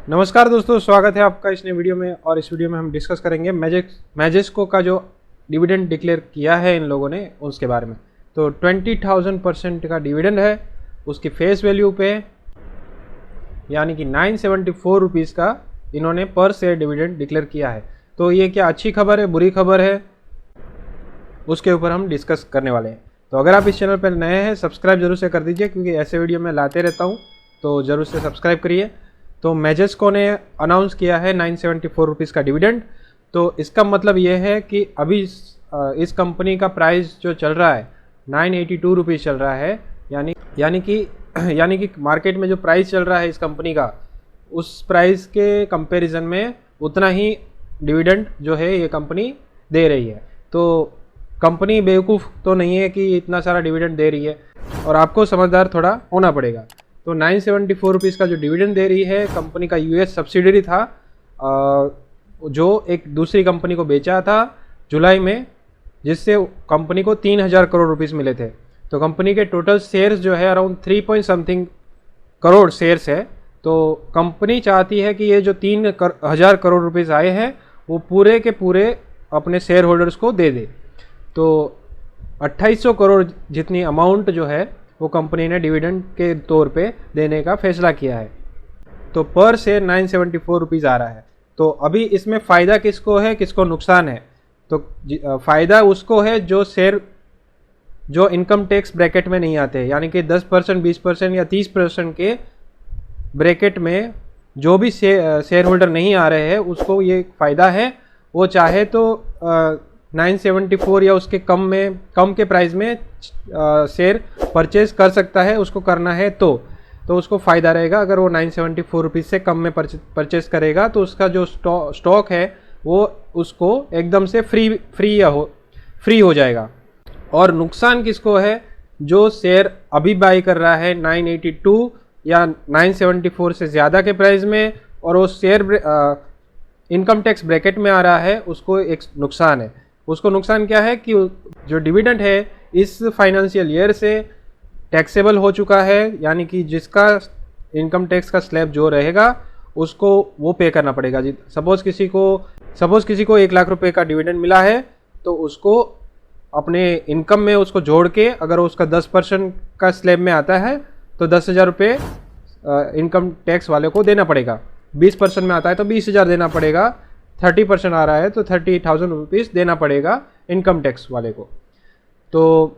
नमस्कार दोस्तों, स्वागत है आपका इस नए वीडियो में। और इस वीडियो में हम डिस्कस करेंगे मैजेस्को का जो डिविडेंड डिक्लेयर किया है इन लोगों ने उसके बारे में। तो 20,000% का डिविडेंड है, उसकी फेस वैल्यू पे यानी कि 974 रुपीज़ का इन्होंने पर शेयर डिविडेंड डिक्लेयर किया है। तो ये क्या अच्छी खबर है, बुरी खबर है, उसके ऊपर हम डिस्कस करने वाले हैं। तो अगर आप इस चैनल पर नए हैं, सब्सक्राइब जरूर से कर दीजिए, क्योंकि ऐसे वीडियो मैं लाते रहता हूँ, तो ज़रूर से सब्सक्राइब करिए। तो मैजेस्को ने अनाउंस किया है 974 रुपीज़ का डिविडेंड। तो इसका मतलब ये है कि अभी इस कंपनी का प्राइस जो चल रहा है 982 रुपीज़ चल रहा है, यानी कि मार्केट में जो प्राइस चल रहा है इस कंपनी का, उस प्राइस के कंपैरिजन में उतना ही डिविडेंड जो है ये कंपनी दे रही है। तो कंपनी बेवकूफ़ तो नहीं है कि इतना सारा डिविडेंड दे रही है, और आपको समझदार थोड़ा होना पड़ेगा। तो 974 रुपीज़ का जो डिविडेंड दे रही है, कंपनी का यूएस सब्सिडरी था जो एक दूसरी कंपनी को बेचा था जुलाई में, जिससे कंपनी को 3,000 करोड़ रुपीज़ मिले थे। तो कंपनी के टोटल शेयर्स जो है around 3 point something crore shares है। तो कंपनी चाहती है कि ये जो 3,000 करोड़ रुपीज़ आए हैं वो पूरे के पूरे अपने शेयर होल्डर्स को दे दे। तो 2800 करोड़ जितनी अमाउंट जो है वो कंपनी ने डिविडेंड के तौर पे देने का फैसला किया है। तो पर शेयर 974 रुपीज़ आ रहा है। तो अभी इसमें फ़ायदा किसको है, किसको नुकसान है? तो फ़ायदा उसको है जो इनकम टैक्स ब्रैकेट में नहीं आते, यानी कि 10%, 20% या 30% के ब्रैकेट में जो भी शेयर होल्डर नहीं आ रहे हैं, उसको ये फ़ायदा है। वो चाहे तो 974 या उसके कम के प्राइस में शेयर परचेज कर सकता है, उसको करना है तो उसको फ़ायदा रहेगा। अगर वो 974 रुपीज़ से कम में परचेज करेगा तो उसका जो स्टॉक है वो उसको एकदम से फ्री हो जाएगा। और नुकसान किसको है? जो शेयर अभी बाई कर रहा है 982 या 974 से ज़्यादा के प्राइस में, और वो शेयर इनकम टैक्स ब्रैकेट में आ रहा है, उसको एक नुकसान है। उसको नुकसान क्या है कि जो डिविडेंड है इस फाइनेंशियल ईयर से टैक्सेबल हो चुका है, यानी कि जिसका इनकम टैक्स का स्लैब जो रहेगा उसको वो पे करना पड़ेगा। सपोज़ किसी को 1 लाख रुपए का डिविडेंड मिला है, तो उसको अपने इनकम में उसको जोड़ के अगर उसका 10% का स्लैब में आता है तो 10,000 रुपये इनकम टैक्स वाले को देना पड़ेगा। 20% में आता है तो 20,000 देना पड़ेगा। 30% आ रहा है तो 30,000 रुपीज़ देना पड़ेगा इनकम टैक्स वाले को। तो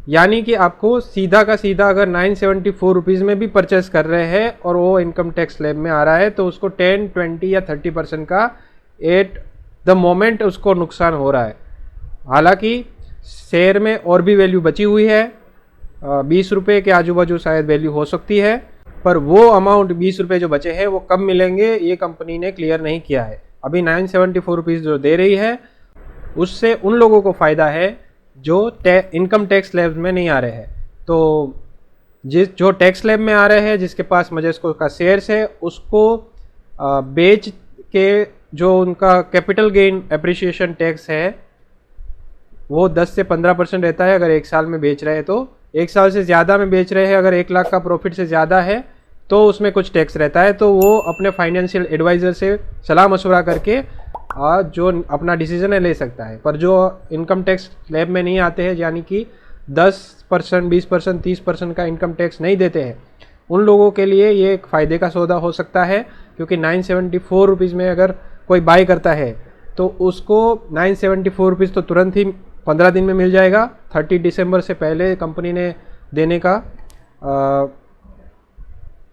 यानी कि आपको सीधा का सीधा अगर 974 रुपीज़ में भी परचेस कर रहे हैं और वो इनकम टैक्स स्लैब में आ रहा है, तो उसको 10, 20 या 30% का एट द मोमेंट उसको नुकसान हो रहा है। हालांकि शेयर में और भी वैल्यू बची हुई है, 20 रुपये के आजू बाजू शायद वैल्यू हो सकती है, पर वो अमाउंट 20 रुपये जो बचे हैं वो कब मिलेंगे ये कंपनी ने क्लियर नहीं किया है। अभी 974 रुपीज़ जो दे रही है उससे उन लोगों को फ़ायदा है जो इनकम टैक्स स्लैब में नहीं आ रहे हैं। तो जो टैक्स स्लैब में आ रहे हैं, जिसके पास मैजेस्को का शेयर्स है, उसको बेच के जो उनका कैपिटल गेन एप्रिसिएशन टैक्स है वो 10 से 15% रहता है अगर 1 साल में बेच रहे हैं। तो 1 साल से ज़्यादा में बेच रहे हैं, अगर 1 लाख का प्रॉफिट से ज़्यादा है तो उसमें कुछ टैक्स रहता है। तो वो अपने फाइनेंशियल एडवाइज़र से सलाह मशवरा करके जो अपना डिसीजन है ले सकता है। पर जो इनकम टैक्स स्लैब में नहीं आते हैं, यानी कि 10%, 20%, 30% का इनकम टैक्स नहीं देते हैं, उन लोगों के लिए ये एक फ़ायदे का सौदा हो सकता है। क्योंकि 974 रुपीज़ में अगर कोई बाई करता है तो उसको 974 रुपीज़ तो तुरंत ही 15 दिन में मिल जाएगा। 30 दिसंबर से पहले कंपनी ने देने का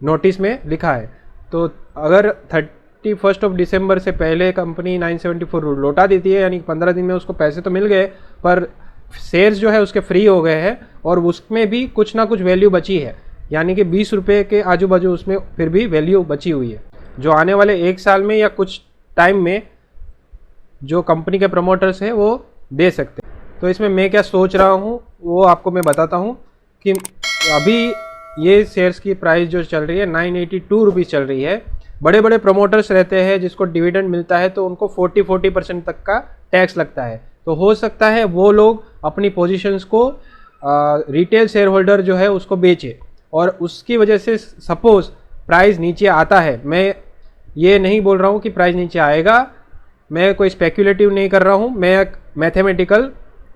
नोटिस में लिखा है। तो अगर 31 ऑफ दिसंबर से पहले कंपनी 974 लौटा देती है, यानी 15 दिन में उसको पैसे तो मिल गए, पर शेयर्स जो है उसके फ्री हो गए हैं, और उसमें भी कुछ ना कुछ वैल्यू बची है, यानी कि 20 रुपये के आजू बाजू उसमें फिर भी वैल्यू बची हुई है, जो आने वाले 1 साल में या कुछ टाइम में जो कंपनी के प्रमोटर्स हैं वो दे सकते हैं। तो इसमें मैं क्या सोच रहा हूँ वो आपको मैं बताता हूँ कि अभी ये शेयर्स की प्राइस जो चल रही है 982 रुपीज़ चल रही है। बड़े बड़े प्रमोटर्स रहते हैं जिसको डिविडेंड मिलता है तो उनको 40% तक का टैक्स लगता है। तो हो सकता है वो लोग अपनी पोजीशंस को रिटेल शेयर होल्डर जो है उसको बेचे, और उसकी वजह से सपोज प्राइस नीचे आता है, मैं ये नहीं बोल रहा हूँ कि प्राइस नीचे आएगा, मैं कोई स्पेक्यूलेटिव नहीं कर रहा हूँ, मैं एक मैथमेटिकल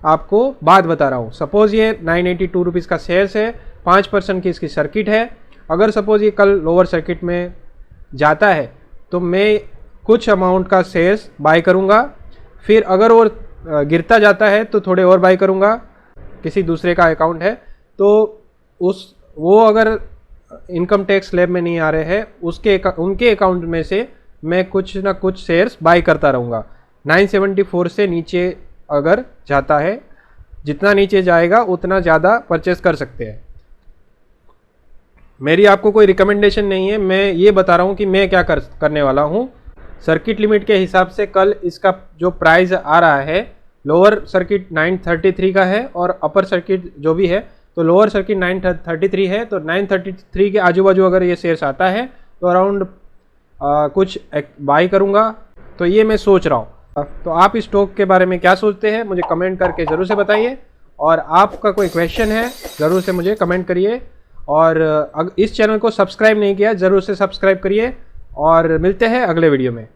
आपको बात बता रहा हूँ। सपोज़ ये 982 रुपीज़ का शेयर्स है, 5% की इसकी सर्किट है। अगर सपोज़ ये कल लोअर सर्किट में जाता है तो मैं कुछ अमाउंट का शेयर्स बाय करूँगा, फिर अगर और गिरता जाता है तो थोड़े और बाय करूँगा। किसी दूसरे का अकाउंट है तो वो अगर इनकम टैक्स स्लैब में नहीं आ रहे हैं उनके अकाउंट में से मैं कुछ ना कुछ शेयर्स बाय करता रहूँगा। 974 से नीचे अगर जाता है, जितना नीचे जाएगा उतना ज़्यादा परचेस कर सकते हैं। मेरी आपको कोई रिकमेंडेशन नहीं है, मैं ये बता रहा हूँ कि मैं क्या करने वाला हूँ। सर्किट लिमिट के हिसाब से कल इसका जो प्राइस आ रहा है, लोअर सर्किट 933 का है और अपर सर्किट जो भी है, तो लोअर सर्किट 933 है, तो 933 के आजू बाजू अगर ये शेयर्स आता है तो अराउंड कुछ बाई करूँगा। तो ये मैं सोच रहा हूँ। तो आप इस स्टॉक के बारे में क्या सोचते हैं मुझे कमेंट करके ज़रूर से बताइए, और आपका कोई क्वेश्चन है ज़रूर से मुझे कमेंट करिए, और अगर इस चैनल को सब्सक्राइब नहीं किया ज़रूर से सब्सक्राइब करिए, और मिलते हैं अगले वीडियो में।